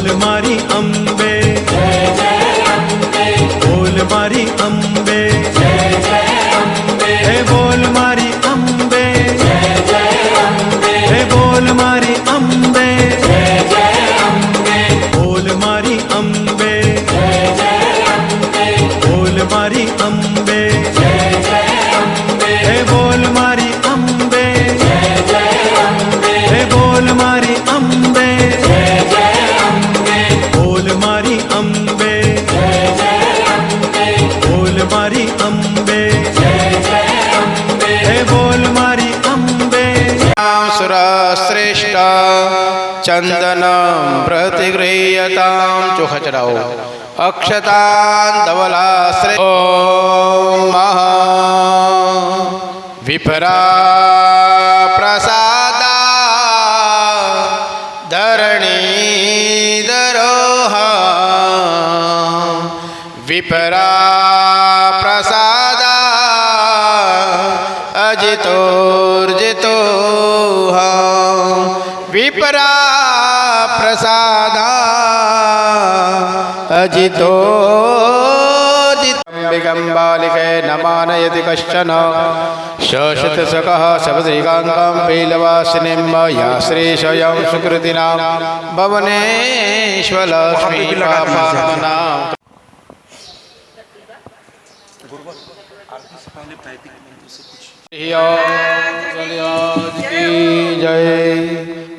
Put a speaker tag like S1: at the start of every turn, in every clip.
S1: बोल मारी अम्बे, बोल मारी अम्बे, हे बोल मारी अम्बे, हे बोल मारी अम्बे, बोल मारी अम्बे, बोल मारी अम्बे, हे बोल मारी अम्बे, हे बोल मारी अम्बे, बोल मारी अम्बे, बोल मारी अम्बे, हे बोल मारी अम्बे।
S2: सुरश्रेष्ठ चंदनं प्रतिगृह्यतां चुखचराओ अक्षतान् धवलाश्रे ॐ महा विपरा प्रसादा धरणीधरोहा विपरा प्रसादा अजितोर्जितोहा विपरा प्रसादा अजितोर्जितम्बिकम्बालिके न मानयति कश्चन शशितसकः शबद्रिकाङ्कां पीलवासिनीं या श्रीशयं सुकृतिनां भवनेश्वलक्ष्मीपापानां। जय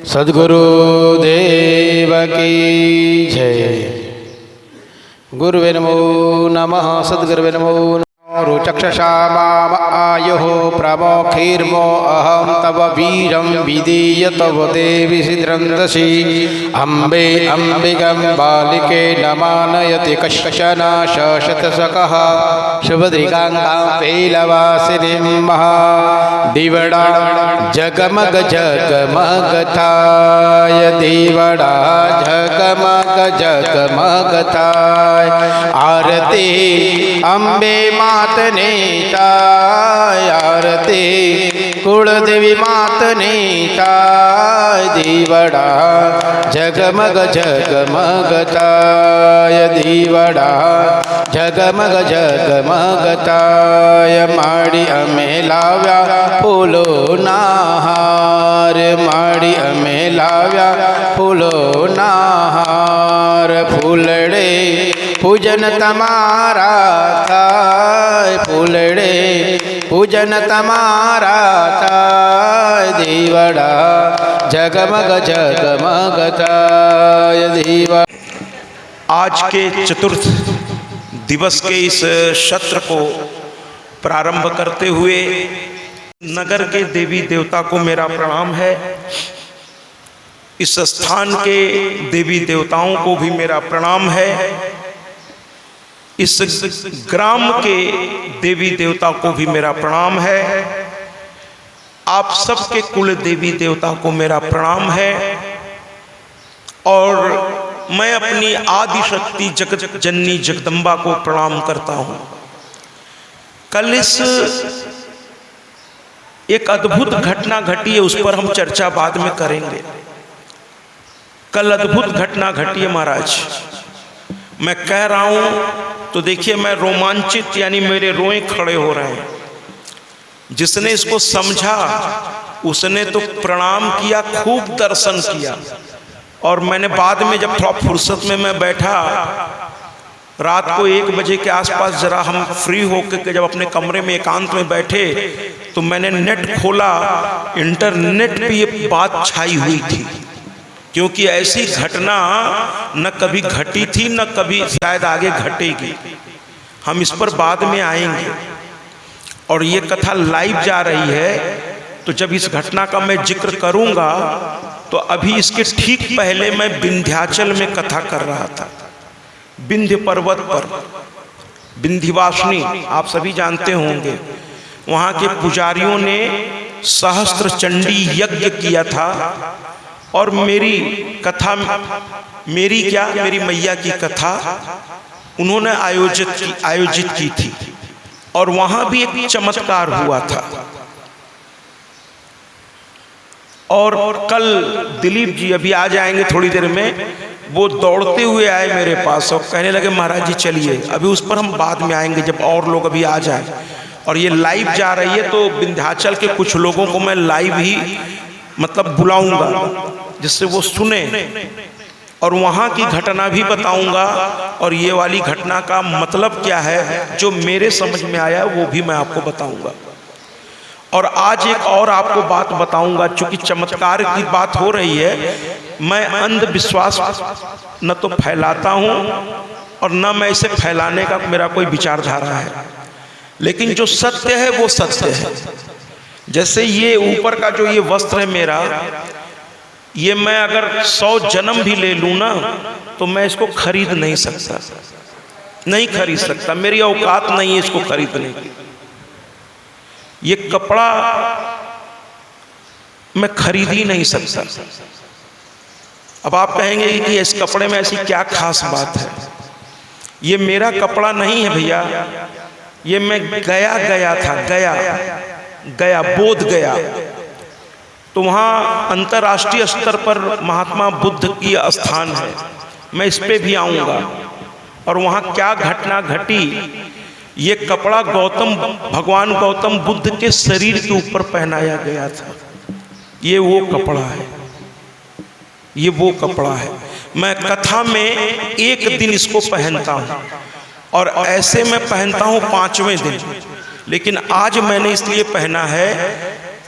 S2: सद्गुरुदेव की जय। गुरुवे नमो नमः। सद्गुरुवे नमो नमः। रुचक्षसा माम आयुः प्रमोखीर्मो अहं तव वीरं विधीय तव देवी सिद्रन्दसि अम्बे अम्बिकं बालिके न मानयति कश्चन शशतसकः शुभद्रिकाङ्कां पीलवासिनीं महादिवडा जगमग जगमगताय दिवडा जगमग जगमगताय आरती अम्बे मातने ताय आरती कुलदेवी मातने ताय दिवडा जगमग जगमगताय दिवडा जगमग जगमगताय माडी अमे लाव्या फूलो नाहार माडी अमे लाव्या फूलो नाहार फूलड़े पूजन तमारा थाय फूलड़े पूजन तमारा थाय दिवडा जगमग जगमगताय दिवा।
S3: आज के चतुर्थ दिवस के इस सत्र को प्रारंभ करते हुए नगर के देवी देवता को मेरा प्रणाम है। इस स्थान के देवी देवताओं को भी मेरा प्रणाम है। इस ग्राम के देवी देवता को भी मेरा प्रणाम है। आप सबके कुल देवी देवता को मेरा प्रणाम है। और मैं अपनी आदि शक्ति जगत जननी जगदम्बा को प्रणाम करता हूँ। कल इस एक अद्भुत घटना घटी है, उस पर हम चर्चा बाद में करेंगे। कल अद्भुत घटना घटी है महाराज। मैं कह रहा हूँ तो देखिए मैं रोमांचित, यानी मेरे रोए खड़े हो रहे हैं। जिसने इसको समझा उसने तो प्रणाम किया, खूब दर्शन किया। और मैंने बाद में जब थोड़ा फुर्सत में मैं बैठा, रात को 1 बजे के आसपास जरा हम फ्री होकर के जब अपने कमरे में एकांत में बैठे तो मैंने नेट खोला। इंटरनेट पे ये बात छाई हुई थी, क्योंकि ऐसी घटना न कभी घटी थी न कभी शायद आगे घटेगी। हम इस पर बाद में आएंगे। और ये कथा लाइव जा रही है, तो जब इस घटना का मैं जिक्र करूंगा तो अभी इसके ठीक पहले मैं विंध्याचल में कथा कर रहा था। विंध्य पर्वत पर विंध्यवासिनी आप सभी जानते होंगे, वहाँ के पुजारियों ने सहस्त्र चंडी यज्ञ किया था। और मेरी कथा, मेरी मैया की कथा उन्होंने आयोजित की थी। और वहाँ भी एक चमत्कार हुआ था। और कल दिलीप जी अभी आ जाएंगे थोड़ी देर में, वो दौड़ते हुए आए मेरे पास और कहने लगे महाराज जी चलिए, अभी उस पर हम बाद में आएंगे जब और लोग अभी आ जाए। और ये लाइव जा रही है तो विंध्याचल के कुछ लोगों को मैं लाइव ही मतलब बुलाऊंगा जिससे वो सुने और वहाँ की घटना भी बताऊंगा और ये वाली घटना का मतलब क्या है जो मेरे समझ में आया वो भी मैं आपको बताऊंगा। और आज एक और आपको बात बताऊंगा, चूंकि चमत्कार की बात हो रही है, मैं अंधविश्वास न तो फैलाता हूं और न मैं इसे फैलाने का मेरा कोई विचारधारा है, लेकिन जो सत्य है वो सत्य है। जैसे ये ऊपर का जो ये वस्त्र है मेरा, ये मैं अगर 100 जन्म भी ले लूं ना तो मैं इसको खरीद नहीं सकता, नहीं खरीद सकता, मेरी औकात नहीं है इसको खरीदने की। ये कपड़ा मैं खरीद ही नहीं सकता। अब आप कहेंगे कि इस कपड़े में ऐसी क्या खास बात है। ये मेरा कपड़ा नहीं है भैया, ये मैं गया था, गया बोध गया। तो वहाँ अंतर्राष्ट्रीय स्तर पर महात्मा बुद्ध की स्थान है, मैं इस पे भी आऊँगा। और वहाँ क्या घटना घटी, ये कपड़ा भगवान गौतम बुद्ध के शरीर के ऊपर पहनाया गया था। ये वो कपड़ा है, ये वो कपड़ा है। मैं कथा में एक दिन इसको पहनता हूँ और ऐसे मैं पहनता हूँ 5वें दिन, लेकिन आज मैंने इसलिए पहना है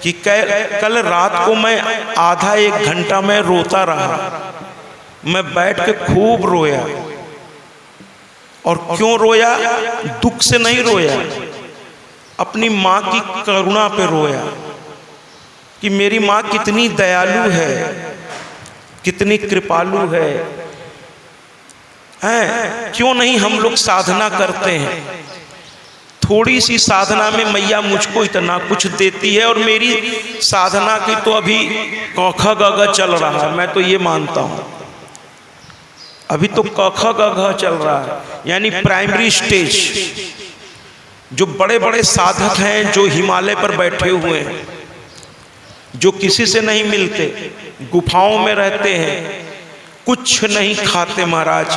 S3: कि कल रात को मैं आधा 1 घंटा में रोता रहा, मैं बैठ के खूब रोया। और क्यों रोया? दुख से नहीं रोया, अपनी माँ की करुणा पे रोया कि मेरी माँ कितनी दयालु है, कितनी कृपालु है। क्यों नहीं हम लोग साधना करते हैं? थोड़ी सी साधना में मैया मुझको इतना कुछ देती है। और मेरी साधना की तो अभी क ख ग घ चल रहा है, मैं तो ये मानता हूँ अभी तो क ख ग घ चल रहा है, यानी प्राइमरी स्टेज। जो बड़े बड़े साधक हैं, जो हिमालय पर बैठे हुए हैं, जो किसी से नहीं मिलते, गुफाओं में रहते हैं, कुछ नहीं खाते महाराज,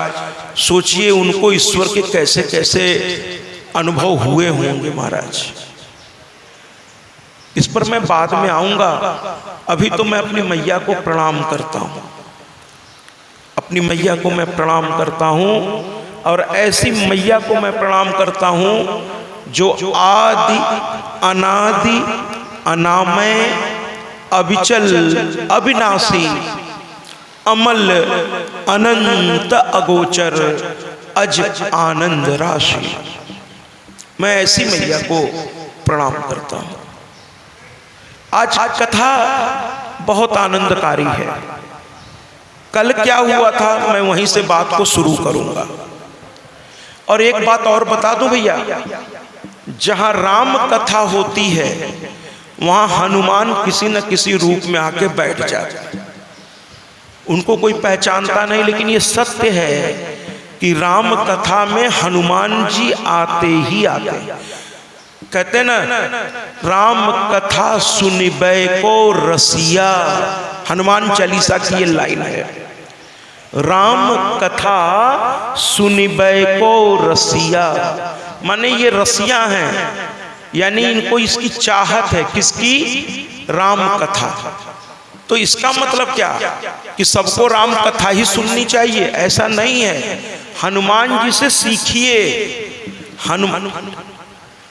S3: सोचिए उनको ईश्वर के कैसे कैसे अनुभव हुए होंगे महाराज। इस पर मैं बाद में आऊंगा। अभी तो मैं अपनी मैया को प्रणाम करता हूं, अपनी मैया को मैं प्रणाम करता हूं। और ऐसी मैया को मैं प्रणाम करता हूं जो आदि अनादि अनामय अविचल अविनाशी अमल अनंत अगोचर अज आनंद राशि। मैं ऐसी मैया को प्रणाम करता हूं। आज कथा बहुत आनंदकारी है। कल क्या हुआ था मैं वहीं से बात को शुरू करूंगा। और एक बात और बता दूं भैया, जहां राम कथा होती है वहां हनुमान किसी न किसी रूप में आके बैठ जाते। उनको कोई पहचानता नहीं, लेकिन ये सत्य है कि राम कथा में हनुमान जी आते ही आते। कहते ना, राम कथा सुनिबै को रसिया, हनुमान चालीसा की ये लाइन है। राम कथा सुनिबै को रसिया, माने ये रसिया हैं, यानी इनको इसकी चाहत है। किसकी? राम कथा। तो इसका मतलब क्या कि सबको राम कथा ही सुननी चाहिए? ऐसा नहीं है। हनुमान जी से सीखिए,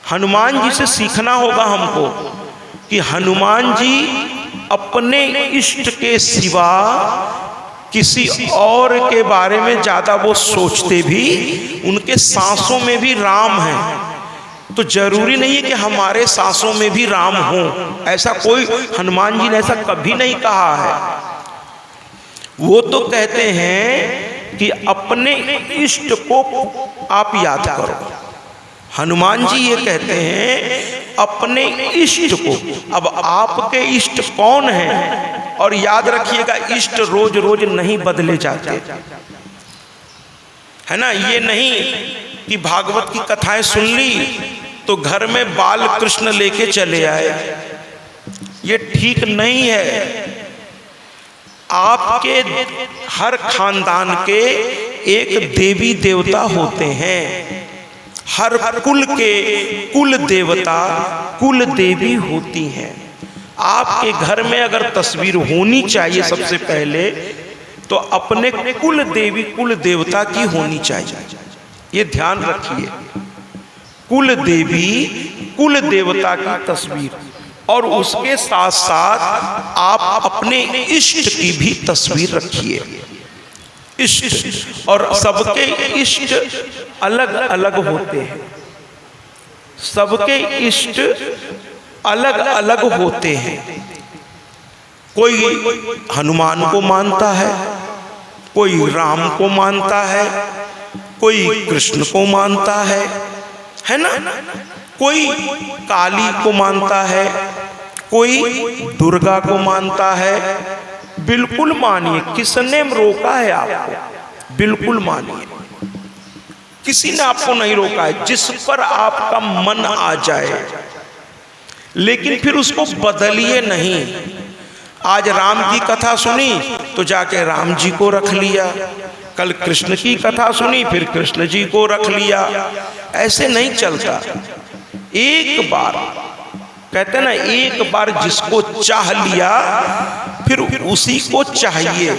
S3: हनुमान जी से सीखना होगा हमको कि हनुमान जी अपने इष्ट के सिवा किसी और के बारे में ज्यादा वो सोचते भी, उनके सांसों में भी राम है। तो जरूरी नहीं है कि हमारे सांसों में भी राम हो, ऐसा कोई हनुमान जी ने ऐसा कभी नहीं कहा है। वो तो कहते हैं कि अपने इष्ट को आप याद करो। हनुमान जी ये कहते हैं अपने इष्ट को। अब आपके इष्ट कौन है? और याद रखिएगा, इष्ट रोज रोज नहीं बदले जाते, है ना। ये नहीं कि भागवत की कथाएं सुन ली तो घर में बाल कृष्ण लेके चले आए, ये ठीक नहीं है। आपके हर खानदान के एक देवी देवता होते हैं। हर कुल के कुल देवता कुल देवी होती हैं। आपके घर में अगर तस्वीर होनी चाहिए सबसे पहले तो अपने कुल देवी कुल देवता की होनी चाहिए। ये ध्यान रखिए, कुल देवी कुल देवता की तस्वीर, और उसके साथ साथ आप अपने इष्ट की भी तस्वीर रखिए। इष्ट, और सबके इष्ट अलग अलग होते हैं। सबके इष्ट अलग अलग होते हैं। कोई हनुमान को मानता है, कोई राम को मानता है, कोई कृष्ण को मानता है ना? कोई काली को मानता है, कोई दुर्गा को मानता है। बिल्कुल मानिए, किसने रोका है आपको? बिल्कुल मानिए, किसी ने आपको नहीं रोका है। जिस पर आपका मन आ जाए, लेकिन फिर उसको बदलिए नहीं। आज राम की कथा सुनी तो जाके राम जी को रख लिया, कल कृष्ण की कथा सुनी फिर कृष्ण जी को रख लिया। ऐसे नहीं चलता। एक बार कहते हैं ना, एक बार जिसको चाह लिया फिर उसी को चाहिए।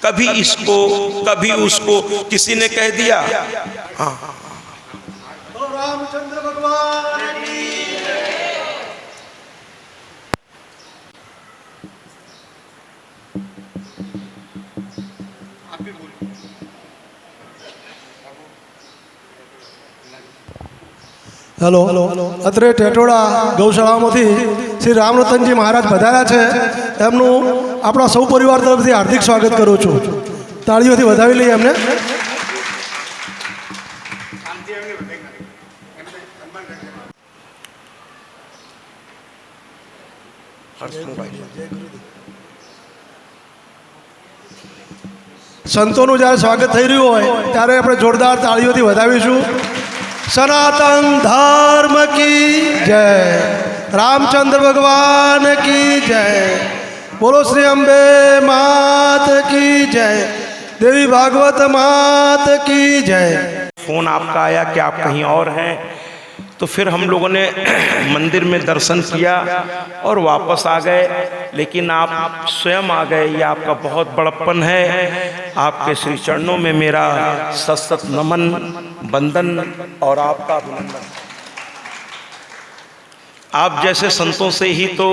S3: कभी इसको कभी उसको, किसी ने कह दिया हाँ
S4: रामचंद्र भगवान की હેલો અત્રે ટેટોડા ગૌશાળામાંથી શ્રી રામરતનજી મહારાજ પધાર્યા છે, એમનું આપણા સૌ પરિવાર તરફથી હાર્દિક સ્વાગત કરું છું। તાળીઓથી વધાવી લઈએ એમને। સંતોનું જ્યારે સ્વાગત થઈ રહ્યું હોય ત્યારે આપણે જોરદાર તાળીઓથી વધાવીશું। सनातन धर्म की जय, रामचंद्र भगवान की जय, बोलो श्री अम्बे मात की जय, देवी भागवत मात की जय।
S3: फोन आपका आया कि आप कहीं और हैं, तो फिर हम लोगों ने मंदिर में दर्शन किया और वापस आ गए। लेकिन आप स्वयं आ गए, ये आपका बहुत बड़प्पन है। आपके श्री चरणों में मेरा सत नमन, वंदन और आपका अभिनंदन। आप जैसे संतों से ही तो,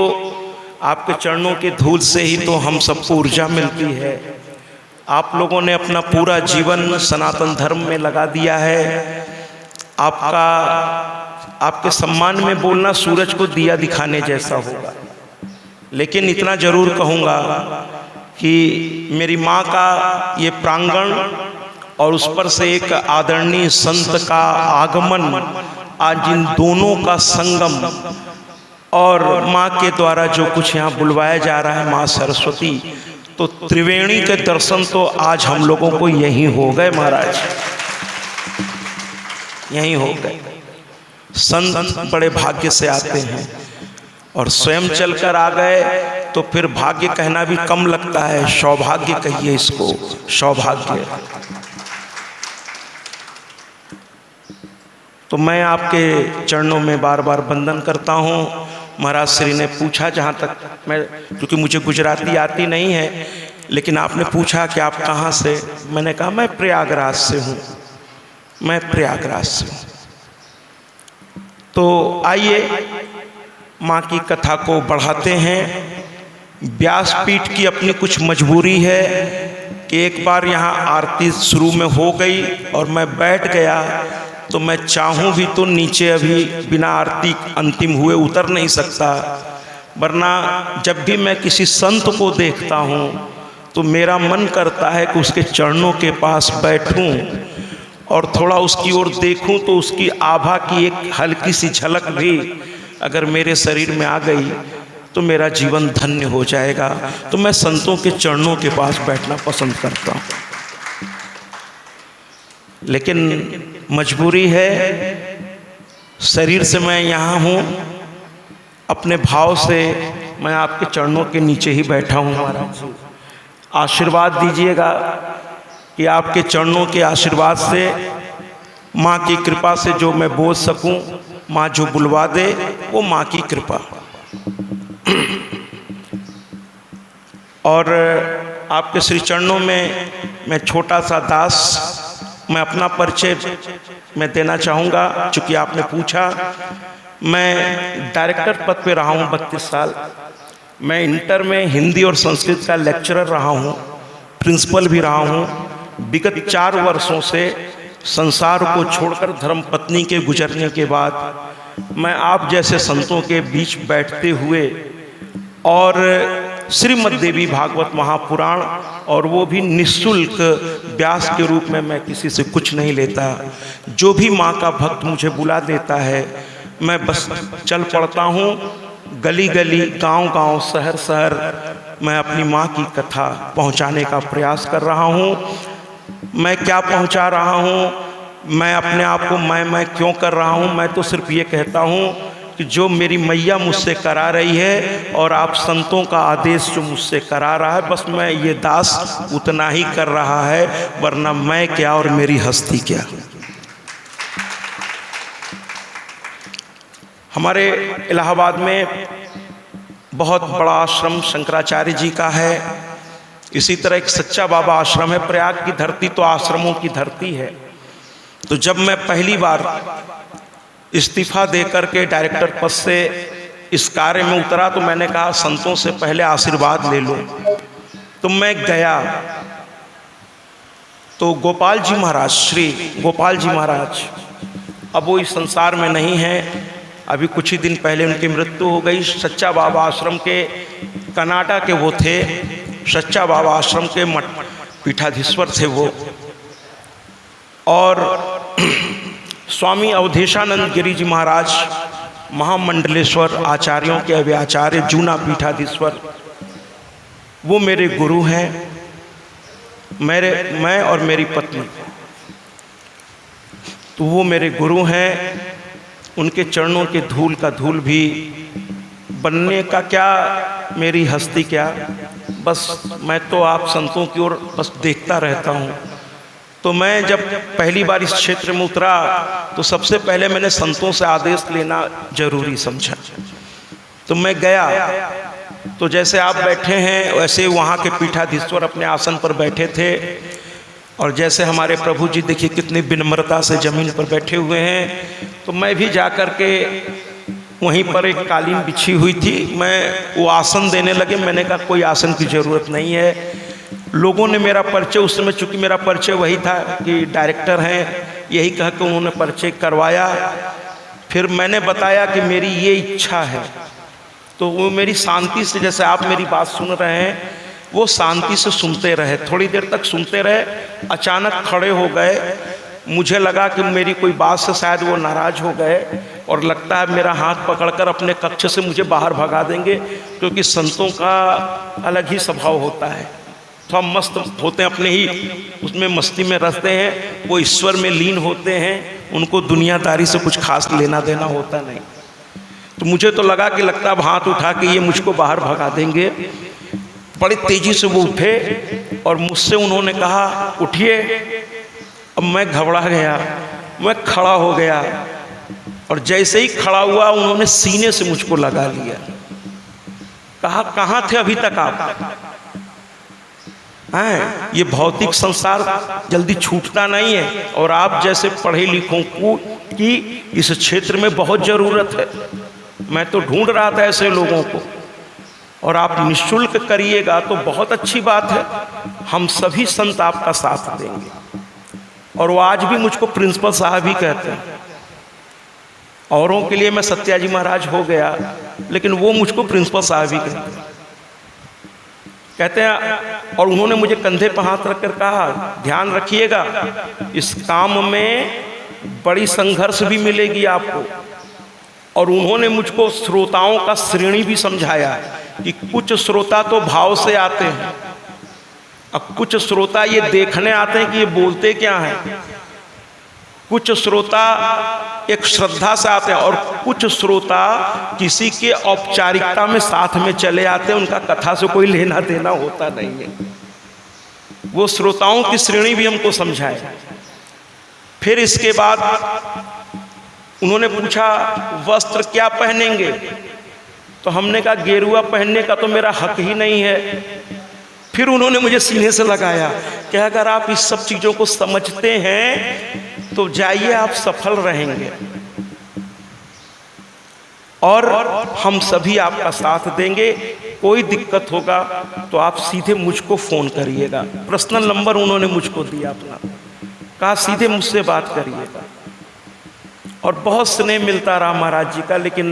S3: आपके चरणों के धूल से ही तो हम सबको ऊर्जा मिलती है। आप लोगों ने अपना पूरा जीवन सनातन धर्म में लगा दिया है। आपके सम्मान में बोलना सूरज को दिया दिखाने जैसा होगा। लेकिन इतना जरूर कहूँगा कि मेरी माँ का ये प्रांगण और उस पर से एक आदरणीय संत का आगमन, आज इन दोनों का संगम, और माँ के द्वारा जो कुछ यहाँ बुलवाया जा रहा है, माँ सरस्वती, तो त्रिवेणी के दर्शन तो आज हम लोगों को यहीं हो गए महाराज, यहीं हो गए। संत बड़े भाग्य से आते हैं और स्वयं चलकर आ गए तो फिर भाग्य कहना भी कम लगता है, सौभाग्य कहिए इसको, सौभाग्य। तो मैं आपके चरणों में बार बार वंदन करता हूँ। महाराज श्री ने पूछा, जहाँ तक मैं, क्योंकि मुझे गुजराती आती नहीं है, लेकिन आपने पूछा कि आप कहाँ से, मैंने कहा मैं प्रयागराज से हूँ, मैं प्रयागराज से हूँ। तो आइए माँ की कथा को बढ़ाते हैं। व्यासपीठ की अपनी कुछ मजबूरी है कि एक बार यहाँ आरती शुरू में हो गई और मैं बैठ गया, तो मैं चाहूँ भी तो नीचे अभी बिना आरती अंतिम हुए उतर नहीं सकता। वरना जब भी मैं किसी संत को देखता हूँ तो मेरा मन करता है कि उसके चरणों के पास बैठूं और थोड़ा उसकी ओर देखूं, तो उसकी आभा की एक हल्की सी झलक भी अगर मेरे शरीर में आ गई तो मेरा जीवन धन्य हो जाएगा। तो मैं संतों के चरणों के पास बैठना पसंद करता हूँ। लेकिन मजबूरी है, शरीर से मैं यहाँ हूँ, अपने भाव से मैं आपके चरणों के नीचे ही बैठा हूँ महाराज। आशीर्वाद दीजिएगा कि आपके चरणों के आशीर्वाद से, माँ की कृपा से जो मैं बोल सकूं, माँ जो बुलवा दे वो माँ की कृपा। और आपके श्री चरणों में मैं छोटा सा दास, मैं अपना परिचय मैं देना चाहूँगा। चूँकि आपने पूछा, मैं डायरेक्टर पद पे रहा हूँ 32 साल। मैं इंटर में हिंदी और संस्कृत का लेक्चरर रहा हूँ, प्रिंसिपल भी रहा हूँ। विगत 4 वर्षों से संसार को छोड़कर धर्मपत्नी के गुजरने के बाद मैं आप जैसे संतों के बीच बैठते हुए और श्रीमद् देवी भागवत महापुराण, और वो भी निःशुल्क व्यास के रूप में, मैं किसी से कुछ नहीं लेता। जो भी माँ का भक्त मुझे बुला देता है मैं बस चल पड़ता हूँ। गली गली, गांव गांव, शहर शहर मैं अपनी माँ की कथा पहुँचाने का प्रयास कर रहा हूँ। मैं क्या पहुँचा रहा हूँ, मैं अपने आप को मैं क्यों कर रहा हूँ? मैं तो सिर्फ ये कहता हूँ कि जो मेरी मैया मुझसे करा रही है और आप संतों का आदेश जो मुझसे करा रहा है, बस मैं ये दास उतना ही कर रहा है, वरना मैं क्या और मेरी हस्ती क्या। हमारे इलाहाबाद में बहुत बड़ा आश्रम शंकराचार्य जी का है। इसी तरह एक सच्चा बाबा आश्रम है। प्रयाग की धरती तो आश्रमों की धरती है। तो जब मैं पहली बार इस्तीफा देकर के डायरेक्टर पद से इस कार्य में उतरा तो मैंने कहा संतों से पहले आशीर्वाद ले लो। तो मैं गया तो गोपाल जी महाराज, श्री गोपाल जी महाराज, अब वो इस संसार में नहीं हैं। अभी कुछ ही दिन पहले उनकी मृत्यु हो गई। सच्चा बाबा आश्रम के कनाडा के वो थे, सच्चा बाबा आश्रम के मठ पीठाधीश्वर थे वो। और स्वामी अवधेशानंद गिरी जी महाराज महामंडलेश्वर आचार्यों के अभी आचार्य, जूना पीठाधीश्वर, वो मेरे गुरु हैं। मैं और मेरी पत्नी, तो वो मेरे गुरु हैं। उनके चरणों के धूल का धूल भी बनने का क्या, मेरी हस्ती क्या। बस मैं तो आप संतों की ओर बस देखता रहता हूँ। तो मैं जब पहली बार इस क्षेत्र में उतरा तो सबसे पहले मैंने संतों से आदेश लेना जरूरी समझा। तो मैं गया तो जैसे आप बैठे हैं वैसे वहाँ के पीठाधीश्वर अपने आसन पर बैठे थे, और जैसे हमारे प्रभु जी देखिए कितनी विनम्रता से ज़मीन पर बैठे हुए हैं। तो मैं भी जा कर के वहीं पर एक कालीन बिछी हुई थी, मैं वो आसन देने लगे। मैंने कहा कोई आसन की ज़रूरत नहीं है। लोगों ने मेरा परिचय, उस समय चूँकि मेरा परिचय वही था कि डायरेक्टर हैं, यही कह के उन्होंने परिचय करवाया। फिर मैंने बताया कि मेरी ये इच्छा है। तो वो मेरी शांति से, जैसे आप मेरी बात सुन रहे हैं, वो शांति से सुनते रहे। थोड़ी देर तक सुनते रहे। अचानक खड़े हो गए। मुझे लगा कि मेरी कोई बात से शायद वो नाराज़ हो गए और लगता है मेरा हाथ पकड़कर अपने कक्ष से मुझे बाहर भगा देंगे, क्योंकि संतों का अलग ही स्वभाव होता है। थोड़ा मस्त होते हैं, अपने ही उसमें मस्ती में रहते हैं, वो ईश्वर में लीन होते हैं, उनको दुनियादारी से कुछ खास लेना देना होता नहीं। तो मुझे तो लगा कि लगता है हाथ उठा के ये मुझको बाहर भगा देंगे। बड़ी तेज़ी से वो उठे और मुझसे उन्होंने कहा उठिए। अब मैं घबरा गया, मैं खड़ा हो गया, और जैसे ही खड़ा हुआ उन्होंने सीने से मुझको लगा लिया। कहा कहाँ थे अभी तक आप? हैं, ये भौतिक संसार जल्दी छूटता नहीं है, और आप जैसे पढ़े लिखों की इस क्षेत्र में बहुत ज़रूरत है। मैं तो ढूंढ रहा था ऐसे लोगों को, और आप निःशुल्क करिएगा तो बहुत अच्छी बात है। हम सभी संत आपका साथ देंगे। और वो आज भी मुझको प्रिंसिपल साहब ही कहते हैं। औरों के लिए मैं सत्याजी महाराज हो गया, लेकिन वो मुझको प्रिंसिपल साहब ही कहते हैं। और उन्होंने मुझे कंधे पर हाथ रखकर कहा ध्यान रखिएगा, इस काम में बड़ी संघर्ष भी मिलेगी आपको। और उन्होंने मुझको श्रोताओं का श्रेणी भी समझाया कि कुछ श्रोता तो भाव से आते हैं, अब कुछ श्रोता ये देखने आते हैं कि ये बोलते क्या हैं, कुछ श्रोता एक श्रद्धा से आते हैं, और कुछ श्रोता किसी के औपचारिकता में साथ में चले आते हैं। उनका कथा से कोई लेना देना होता नहीं है। वो श्रोताओं की श्रेणी भी हमको समझाए। फिर इसके बाद उन्होंने पूछा वस्त्र क्या पहनेंगे, तो हमने कहा गेरुआ पहनने का तो मेरा हक ही नहीं है। फिर उन्होंने मुझे सीने से लगाया कि अगर आप इस सब चीज़ों को समझते हैं तो जाइए, आप सफल रहेंगे और हम सभी आपका साथ देंगे। कोई दिक्कत होगा तो आप सीधे मुझको फ़ोन करिएगा। पर्सनल नंबर उन्होंने मुझको दिया अपना, कहा सीधे मुझसे बात करिएगा। और बहुत स्नेह मिलता रहा महाराज जी का। लेकिन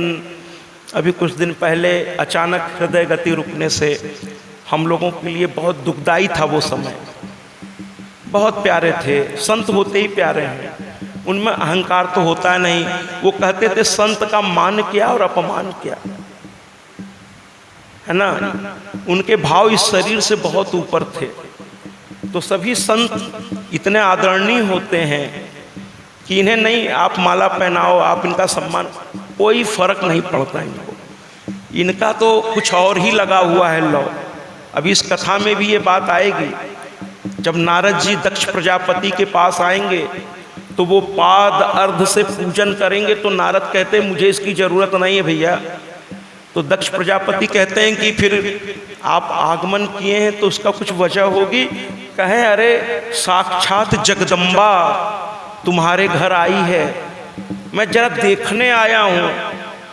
S3: अभी कुछ दिन पहले अचानक हृदय गति रुकने से हम लोगों के लिए बहुत दुखदाई था वो समय। बहुत प्यारे थे, संत होते ही प्यारे हैं, उनमें अहंकार तो होता नहीं। वो कहते थे संत का मान क्या और अपमान क्या, है ना। उनके भाव इस शरीर से बहुत ऊपर थे। तो सभी संत इतने आदरणीय होते हैं कि इन्हें नहीं आप माला पहनाओ, आप इनका सम्मान, कोई फर्क नहीं पड़ता इनको। इनका तो कुछ और ही लगा हुआ है लो। अभी इस कथा में भी ये बात आएगी। जब नारद जी दक्ष प्रजापति के पास आएंगे तो वो पाद अर्ध से पूजन करेंगे, तो नारद कहते हैं मुझे इसकी ज़रूरत नहीं है भैया। तो दक्ष प्रजापति कहते हैं कि फिर आप आगमन किए हैं तो उसका कुछ वजह होगी। कहें अरे साक्षात जगदम्बा तुम्हारे घर आई है, मैं जरा देखने आया हूँ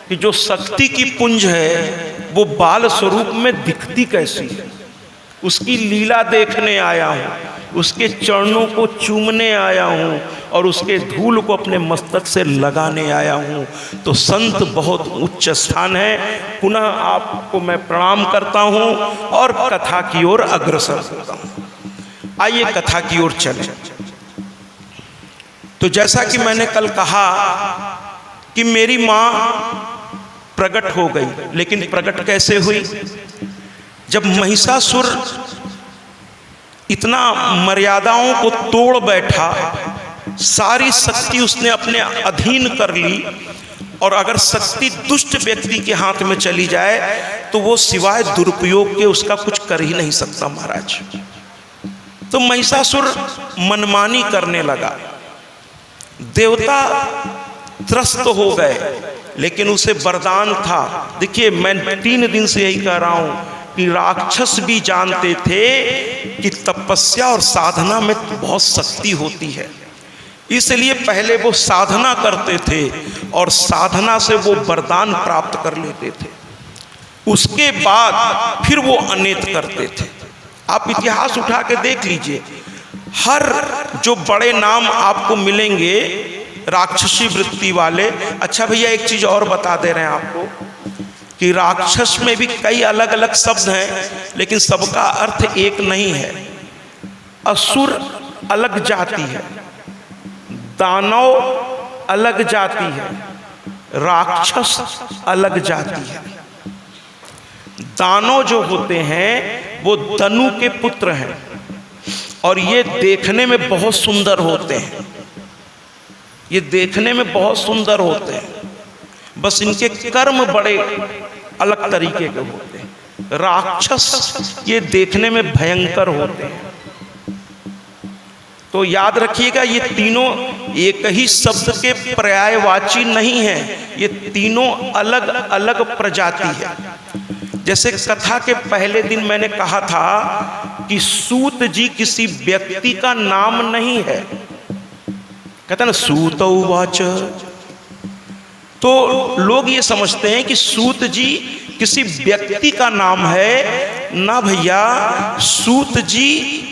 S3: कि जो शक्ति की पुंज है वो बाल स्वरूप में दिखती कैसी है। उसकी लीला देखने आया हूँ, उसके चरणों को चूमने आया हूँ और उसके धूल को अपने मस्तक से लगाने आया हूँ। तो संत बहुत उच्च स्थान है। पुनः आपको मैं प्रणाम करता हूँ और कथा की ओर अग्रसर होता हूँ। आइए कथा की ओर चलें। तो जैसा कि मैंने कल कहा कि मेरी माँ प्रकट हो गई, लेकिन प्रकट कैसे हुई? जब महिषासुर इतना मर्यादाओं को तोड़ बैठा, सारी शक्ति उसने अपने अधीन कर ली, और अगर शक्ति दुष्ट व्यक्ति के हाथ में चली जाए तो वो सिवाय दुरुपयोग के उसका कुछ कर ही नहीं सकता महाराज। तो महिषासुर मनमानी करने लगा। देवता त्रस्त हो गए, लेकिन उसे वरदान था। देखिए मैं 3 दिन से यही कह रहा हूँ कि राक्षस भी जानते थे कि तपस्या और साधना में बहुत शक्ति होती है, इसलिए पहले वो साधना करते थे और साधना से वो वरदान प्राप्त कर लेते थे। उसके बाद फिर वो अनेत करते थे। आप इतिहास उठा के देख लीजिए, हर जो बड़े नाम आपको मिलेंगे राक्षसी वृत्ति वाले। अच्छा भैया एक चीज और बता दे रहे हैं आपको कि राक्षस में भी कई अलग अलग शब्द हैं, लेकिन सबका अर्थ एक नहीं है। असुर अलग जाति है, दानव अलग जाति है, राक्षस अलग जाति है। दानव जो होते हैं वो धनु के पुत्र हैं और ये देखने में बहुत सुंदर होते हैं। ये देखने में बहुत सुंदर होते हैं, बस इनके कर्म बड़े अलग तरीके के होते हैं। राक्षस ये देखने में भयंकर होते हैं। तो याद रखिएगा, ये तीनों एक ही शब्द के पर्यायवाची नहीं है, ये तीनों अलग अलग प्रजाति है। जैसे कथा के पहले दिन मैंने कहा था कि सूत जी किसी व्यक्ति का नाम नहीं है। कहते ना सूत उवाच, तो लोग ये समझते हैं कि सूत जी किसी व्यक्ति का नाम है। ना भैया, सूत जी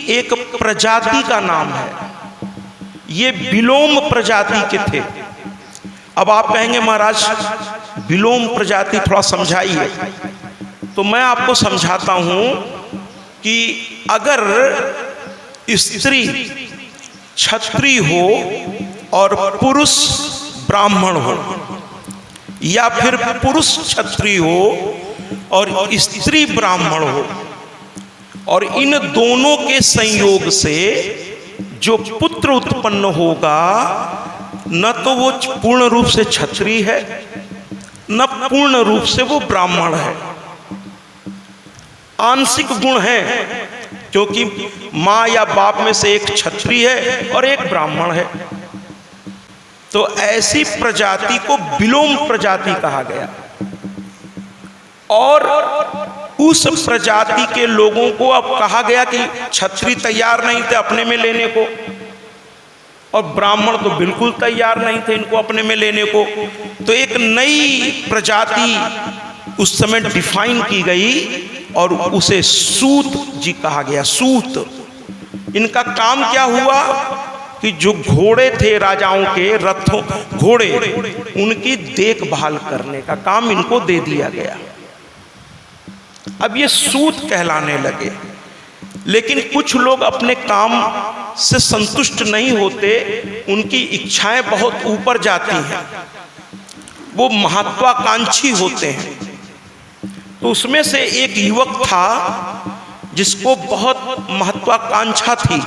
S3: एक प्रजाति का नाम है। ये विलोम प्रजाति के थे। अब आप कहेंगे महाराज विलोम प्रजाति थोड़ा समझाइए, तो मैं आपको समझाता हूं कि अगर स्त्री क्षत्रिय हो और पुरुष ब्राह्मण हो, या फिर पुरुष क्षत्रिय हो और स्त्री ब्राह्मण हो, और इन दोनों के संयोग से जो पुत्र उत्पन्न होगा, न तो वो पूर्ण रूप से क्षत्रिय है, न पूर्ण रूप से वो ब्राह्मण है। आंशिक गुण है, क्योंकि माँ या बाप में से एक क्षत्रिय है और एक ब्राह्मण है। तो ऐसी प्रजाति को विलोम प्रजाति कहा गया। और उस प्रजाति के लोगों को अब कहा गया कि क्षत्रिय तैयार नहीं थे अपने में लेने को, और ब्राह्मण तो बिल्कुल तैयार नहीं थे इनको अपने में लेने को। तो एक नई प्रजाति उस समय डिफाइन की गई और उसे सूत जी कहा गया। सूत, इनका काम क्या हुआ कि जो घोड़े थे राजाओं के, रथों घोड़े, उनकी देखभाल करने का काम इनको दे दिया गया। अब ये सूत कहलाने लगे। लेकिन कुछ लोग अपने काम से संतुष्ट नहीं होते, उनकी इच्छाएं बहुत ऊपर जाती हैं, वो महत्वाकांक्षी होते हैं। तो उसमें से एक युवक था जिसको बहुत महत्वाकांक्षा थी।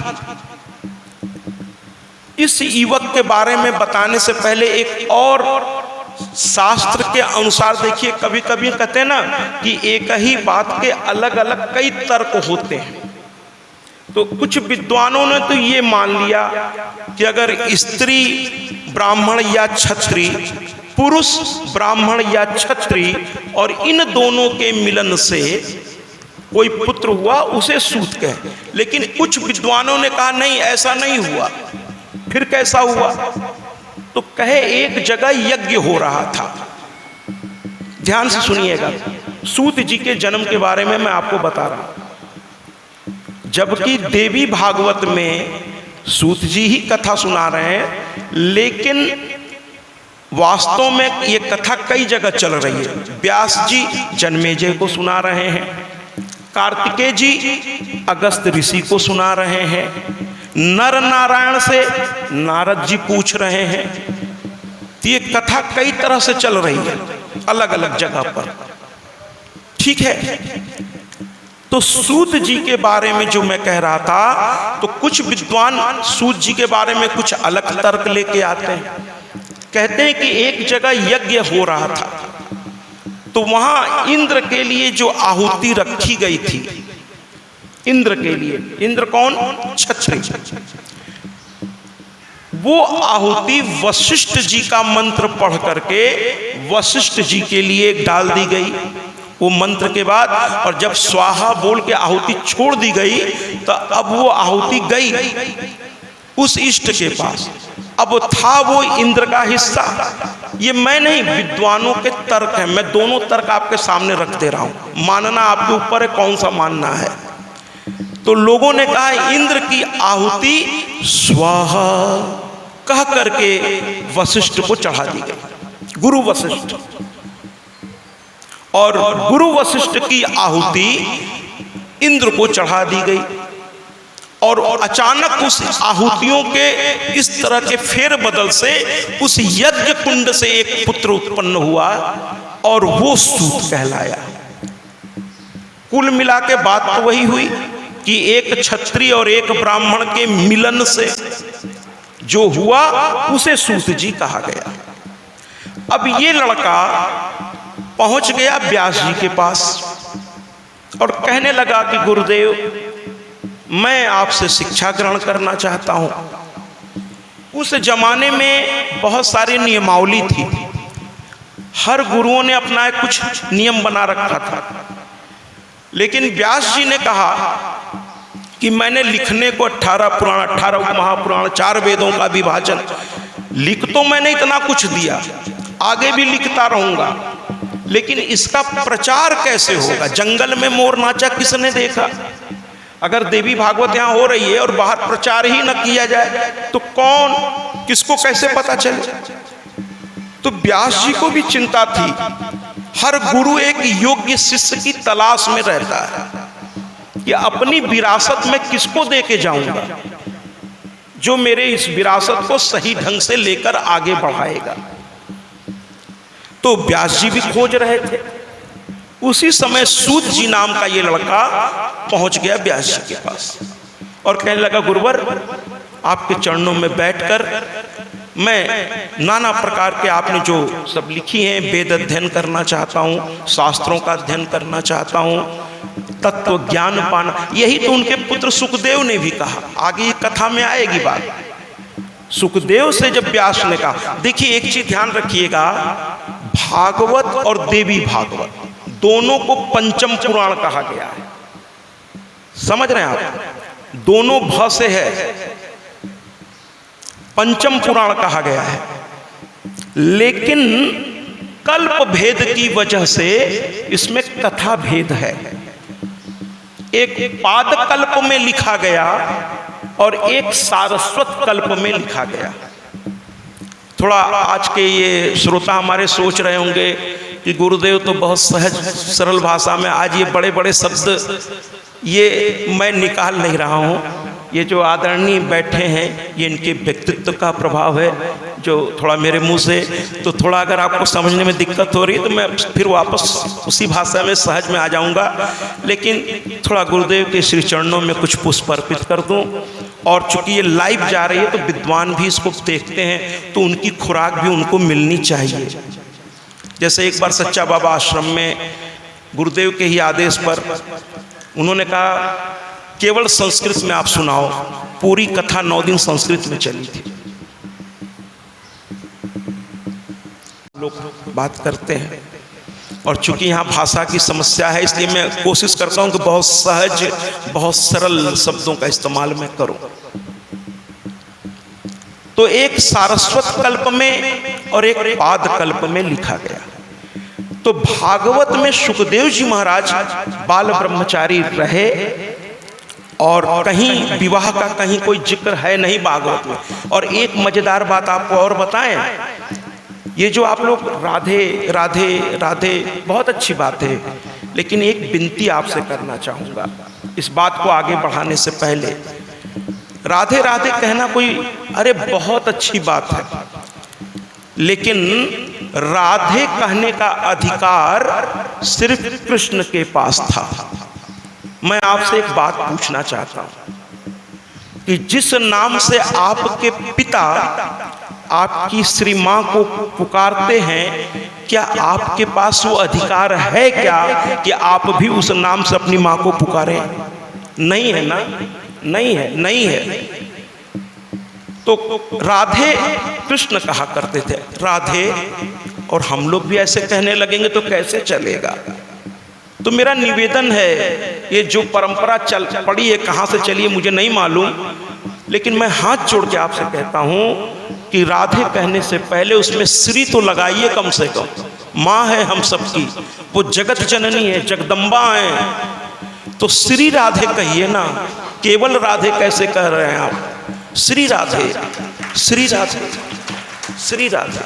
S3: इस युवक के बारे में बताने से पहले एक और शास्त्र के अनुसार देखिए, कभी कभी कहते हैं ना कि एक ही बात के अलग अलग कई तर्क होते हैं। तो कुछ विद्वानों ने तो ये मान लिया कि अगर स्त्री ब्राह्मण या क्षत्रिय, पुरुष ब्राह्मण या क्षत्रिय, और इन दोनों के मिलन से कोई पुत्र हुआ उसे सूत कहे। लेकिन कुछ विद्वानों ने कहा नहीं, ऐसा नहीं हुआ। फिर कैसा हुआ? तो कहे एक जगह यज्ञ हो रहा था। ध्यान से सुनिएगा, सूत जी के जन्म के बारे में मैं आपको बता रहा हूं। जबकि देवी भागवत में सूत जी ही कथा सुना रहे हैं, लेकिन वास्तव में ये कथा कई जगह चल रही है। व्यास जी जन्मेजय को सुना रहे हैं, कार्तिकेय जी अगस्त ऋषि को सुना रहे हैं, नर नारायण से नारद जी पूछ रहे हैं। तो ये कथा कई तरह से चल रही है अलग अलग जगह पर, ठीक है। तो सूत जी के बारे में जो मैं कह रहा था, तो कुछ विद्वान सूत जी के बारे में कुछ अलग तर्क लेके आते हैं। कहते हैं कि एक जगह यज्ञ हो रहा था, तो वहां इंद्र के लिए जो आहुति रखी गई थी, इंद्र के लिए, इंद्र कौन? क्षत्रिय। वो आहुति वशिष्ठ जी का मंत्र पढ़ करके वशिष्ठ जी के लिए डाल दी गई। वो मंत्र के बाद, और जब स्वाहा बोल के आहुति छोड़ दी गई, तो अब वो आहुति गई उस इष्ट के पास। अब था वो इंद्र का हिस्सा। ये मैं नहीं, विद्वानों के तर्क हैं। मैं दोनों तर्क आपके सामने रख दे रहा हूं, मानना आपके ऊपर है कौन सा मानना है। तो लोगों ने कहा इंद्र की आहुति स्वाहा कह करके वशिष्ठ को चढ़ा दी गई, गुरु वशिष्ठ। और गुरु वशिष्ठ की आहुति इंद्र को चढ़ा दी गई। और अचानक उस आहुतियों के इस तरह के फेरबदल से उस यज्ञ कुंड से एक पुत्र उत्पन्न हुआ और वो सूत कहलाया। कुल मिला के बात तो वही हुई कि एक क्षत्रिय और एक ब्राह्मण के मिलन से जो हुआ उसे सूत जी कहा गया। अब ये लड़का पहुंच गया व्यास जी के पास और कहने लगा कि गुरुदेव, मैं आपसे शिक्षा ग्रहण करना चाहता हूं। उस जमाने में बहुत सारी नियमावली थी, हर गुरुओं ने अपना कुछ नियम बना रखा था। लेकिन व्यास जी ने कहा कि मैंने लिखने को 18 पुराण, 18 महापुराण, 4 वेदों का विभाजन लिख तो मैंने इतना कुछ दिया, आगे भी लिखता रहूंगा, लेकिन इसका प्रचार कैसे होगा? जंगल में मोर नाचा किसने देखा? अगर देवी भागवत यहाँ हो रही है और बाहर प्रचार ही न किया जाए तो कौन, किसको कैसे पता चले? तो व्यास जी को भी चिंता थी। हर गुरु एक योग्य शिष्य की तलाश में रहता है कि अपनी विरासत में किसको दे के जाऊंगा जो मेरे इस विरासत को सही ढंग से लेकर आगे बढ़ाएगा। तो व्यास जी भी खोज रहे थे। उसी समय सूत जी नाम का ये लड़का पहुंच गया व्यास जी के पास और कहने लगा, गुरुवर, आपके चरणों में बैठकर मैं नाना प्रकार के आपने जो सब लिखी हैं, वेद अध्ययन करना चाहता हूँ, शास्त्रों का अध्ययन करना चाहता हूँ, तत्व ज्ञान पाना। यही तो उनके पुत्र सुखदेव ने भी कहा, आगे ये कथा में आएगी बात। सुखदेव से जब व्यास ने कहा, देखिए एक चीज ध्यान रखिएगा, भागवत और देवी भागवत दोनों को पंचम पुराण कहा गया है। समझ रहे हैं आप, दोनों भ से है, पंचम पुराण कहा गया है। लेकिन कल्प भेद की वजह से इसमें कथा भेद है। एक पाद कल्प में लिखा गया और एक सारस्वत कल्प में लिखा गया। थोड़ा आज के ये श्रोता हमारे सोच रहे होंगे कि गुरुदेव तो बहुत सहज सरल भाषा में, आज ये बड़े बड़े शब्द ये मैं निकाल नहीं रहा हूँ। ये जो आदरणीय बैठे हैं ये इनके व्यक्तित्व का प्रभाव है, जो थोड़ा मेरे मुंह से तो थोड़ा अगर आपको समझने में दिक्कत हो रही है तो मैं फिर वापस उसी भाषा में सहज में आ जाऊंगा। लेकिन थोड़ा गुरुदेव के श्री चरणों में कुछ पुष्प अर्पित कर दूं। और चूंकि ये लाइव जा रही है तो विद्वान भी इसको देखते हैं, तो उनकी खुराक भी उनको मिलनी चाहिए। जैसे एक बार सच्चा बाबा आश्रम में गुरुदेव के ही आदेश पर उन्होंने कहा केवल संस्कृत में आप सुनाओ। पूरी कथा 9 दिन संस्कृत में चली थी। लोग बात करते हैं और चूंकि यहाँ भाषा की समस्या है इसलिए मैं कोशिश करता हूँ कि बहुत सहज बहुत सरल शब्दों का इस्तेमाल मैं करूँ। तो एक सारस्वत कल्प में और एक पाद कल्प में लिखा गया। तो भागवत में सुखदेव जी महाराज बाल ब्रह्मचारी रहे और कहीं विवाह का कहीं कोई जिक्र है नहीं भागवत में। और एक मजेदार बात आपको और बताएं, ये जो आप लोग राधे राधे राधे बहुत अच्छी बात है, लेकिन एक विनती आपसे करना चाहूँगा इस बात को आगे बढ़ाने से पहले। राधे राधे कहना कोई अरे बहुत अच्छी बात है, लेकिन राधे कहने का अधिकार सिर्फ कृष्ण के पास था। मैं आपसे एक बात पूछना चाहता हूं कि जिस नाम से आपके पिता आपकी श्री मां को पुकारते हैं, क्या आपके पास वो अधिकार है क्या कि आप भी उस नाम से अपनी मां को पुकारें? नहीं है ना, नहीं है, नहीं है। तो राधे कृष्ण कहा करते थे राधे, और हम लोग भी ऐसे कहने लगेंगे तो कैसे चलेगा। तो मेरा निवेदन है, ये जो परंपरा चल पड़ी है कहाँ से चली है मुझे नहीं मालूम, लेकिन मैं हाथ जोड़ के आपसे कहता हूँ कि राधे कहने से पहले उसमें श्री तो लगाइए कम से कम। माँ है हम सबकी, वो जगत जननी है, जगदम्बा है, तो श्री राधे कहिए ना। केवल राधे कैसे कह रहे हैं आप? श्री राधे, श्री राधे, श्री राधे,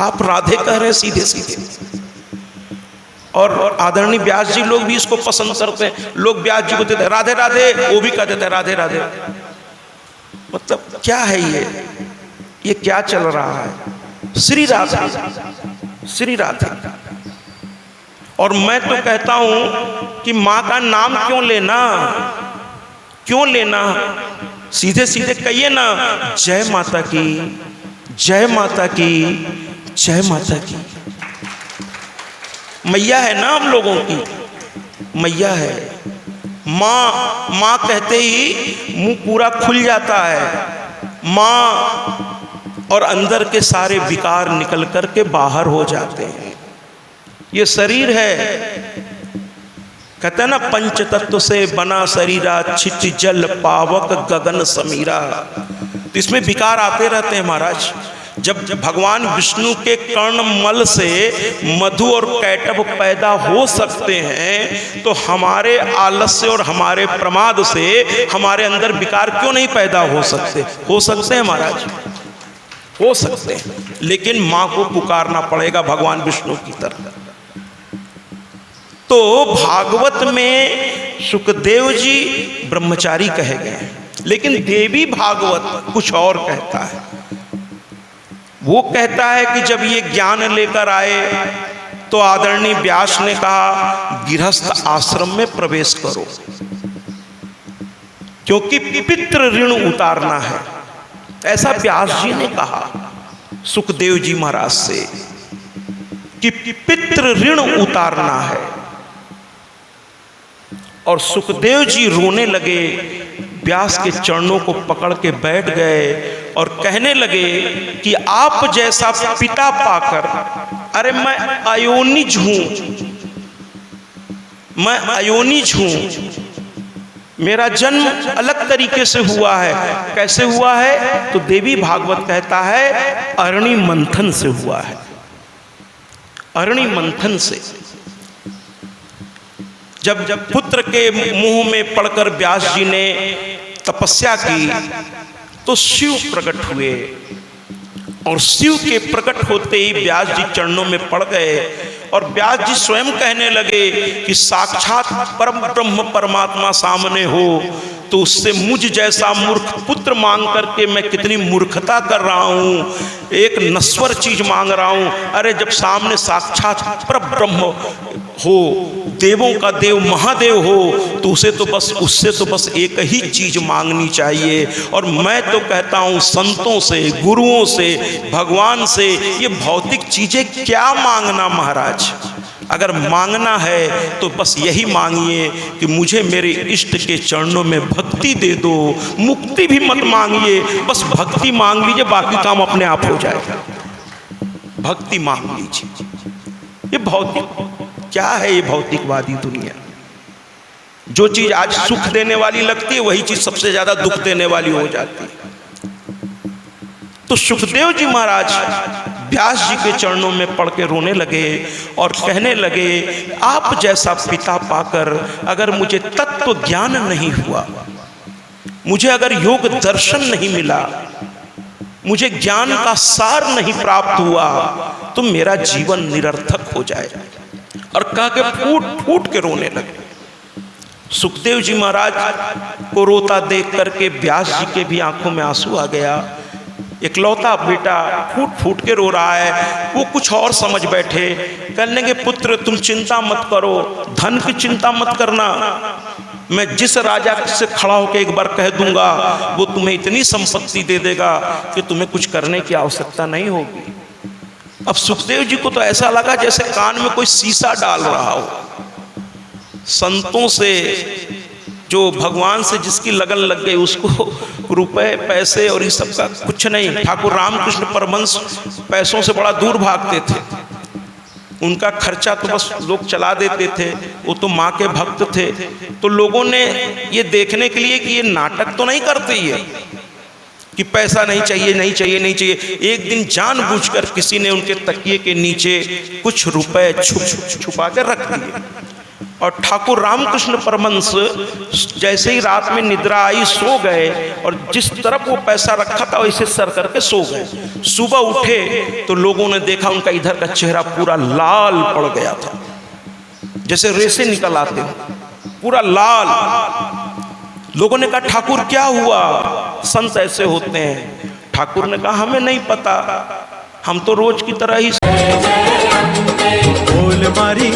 S3: आप राधे कह रहे हैं सीधे सीधे। और आदरणीय व्यास जी लोग भी इसको पसंद करते हैं। लोग व्यास जी को देते हैं राधे राधे, वो भी कह देते हैं राधे राधे। मतलब क्या है ये क्या चल रहा है? श्री राधे, श्री राधे। और मैं तो कहता हूं कि माँ का नाम क्यों लेना, क्यों लेना? सीधे सीधे कहिए ना, जय माता की, जय माता की, जय माता की। मैया है ना हम लोगों की, मैया है। माँ, माँ कहते ही मुंह पूरा खुल जाता है। माँ, और अंदर के सारे विकार निकल कर के बाहर हो जाते हैं। ये शरीर है, कहते हैं ना पंच तत्व से बना शरीरा, छिट जल पावक गगन समीरा। तो इसमें विकार आते रहते हैं महाराज। जब भगवान विष्णु के कर्णमल से मधु और कैटभ पैदा हो सकते हैं, तो हमारे आलस्य और हमारे प्रमाद से हमारे अंदर विकार क्यों नहीं पैदा हो सकते? हो सकते हैं महाराज, हो सकते हैं, लेकिन माँ को पुकारना पड़ेगा भगवान विष्णु की तरह। तो भागवत में सुखदेव जी ब्रह्मचारी कहे गए, लेकिन देवी भागवत कुछ और कहता है। वो कहता है कि जब ये ज्ञान लेकर आए तो आदरणीय व्यास ने कहा गृहस्थ आश्रम में प्रवेश करो, क्योंकि पितृ ऋण उतारना है। ऐसा व्यास जी ने कहा सुखदेव जी महाराज से कि पितृ ऋण उतारना है। और सुखदेव जी रोने लगे, व्यास के चरणों को पकड़ के बैठ गए और कहने लगे कि आप जैसा पिता पाकर, अरे मैं अयोनिज हूं, मैं अयोनिज हूं, मेरा जन्म अलग तरीके से हुआ है। कैसे हुआ है? तो देवी भागवत कहता है अरणि मंथन से हुआ है, अरणि मंथन से। जब पुत्र के मुंह में पड़कर व्यास जी ने तपस्या की तो शिव प्रकट हुए, और शिव के प्रकट होते ही व्यास जी चरणों में पड़ गए, और व्यास जी स्वयं कहने लगे कि साक्षात परम ब्रह्म परमात्मा सामने हो तो उससे मुझ जैसा मूर्ख पुत्र मांग करके मैं कितनी मूर्खता कर रहा हूँ, एक नश्वर चीज मांग रहा हूँ। अरे जब सामने साक्षात परम ब्रह्म हो, देवों का देव महादेव हो, तो उससे तो बस एक ही चीज मांगनी चाहिए। और मैं तो कहता हूँ संतों से, गुरुओं से, भगवान से ये भौतिक चीजें क्या मांगना महाराज। अगर मांगना है तो बस यही मांगिए कि मुझे मेरे इष्ट के चरणों में भक्ति दे दो। मुक्ति भी मत मांगिए, बस भक्ति मांग लीजिए, बाकी काम अपने आप हो जाएगा। भक्ति मांग लीजिए। ये भौतिक क्या है? ये भौतिकवादी दुनिया, जो चीज आज सुख देने वाली लगती है वही चीज सबसे ज्यादा दुख देने वाली हो जाती है। तो सुखदेव जी महाराज व्यास जी के चरणों में पड़ के रोने लगे और कहने लगे आप जैसा पिता पाकर अगर मुझे तत्व ज्ञान नहीं हुआ, मुझे अगर योग दर्शन नहीं मिला, मुझे ज्ञान का सार नहीं प्राप्त हुआ, तो मेरा जीवन निरर्थक हो जाएगा। और कह के फूट फूट के रोने लगे। सुखदेव जी महाराज को रोता देख करके व्यास जी के भी आंखों में आंसू आ गया। इकलौता बेटा फूट फूट के रो रहा है। वो कुछ और समझ बैठे, कहने लगे पुत्र तुम चिंता मत करो, धन की चिंता मत करना, मैं जिस राजा से खड़ा होकर एक बार कह दूंगा वो तुम्हें इतनी संपत्ति दे देगा कि तुम्हें कुछ करने की आवश्यकता नहीं होगी। अब सुखदेव जी को तो ऐसा लगा जैसे कान में कोई शीशा डाल रहा हो। संतों से, जो भगवान से जिसकी लगन लग गई, उसको रुपए पैसे और इस सब का कुछ नहीं। ठाकुर रामकृष्ण परमहंस पैसों से बड़ा दूर भागते थे, उनका खर्चा तो बस लोग चला देते थे, वो तो माँ के भक्त थे। तो लोगों ने ये देखने के लिए कि ये नाटक तो नहीं करते ही है कि पैसा नहीं चाहिए नहीं चाहिए नहीं चाहिए, एक दिन जानबूझकर किसी ने उनके तकिए के नीचे कुछ रुपए छुपा कर रख दिए। और ठाकुर रामकृष्ण परमहंस जैसे ही रात में निद्रा आई सो गए, और जिस तरफ वो पैसा रखा था वैसे सर करके सो गए। सुबह उठे तो लोगों ने देखा उनका इधर का चेहरा पूरा लाल पड़ गया था, जैसे रेसे निकल आते हो, पूरा लाल। लोगों ने कहा ठाकुर क्या हुआ? संत ऐसे होते हैं। ठाकुर ने कहा हमें नहीं पता, हम तो रोज की तरह ही।
S1: बोल मारी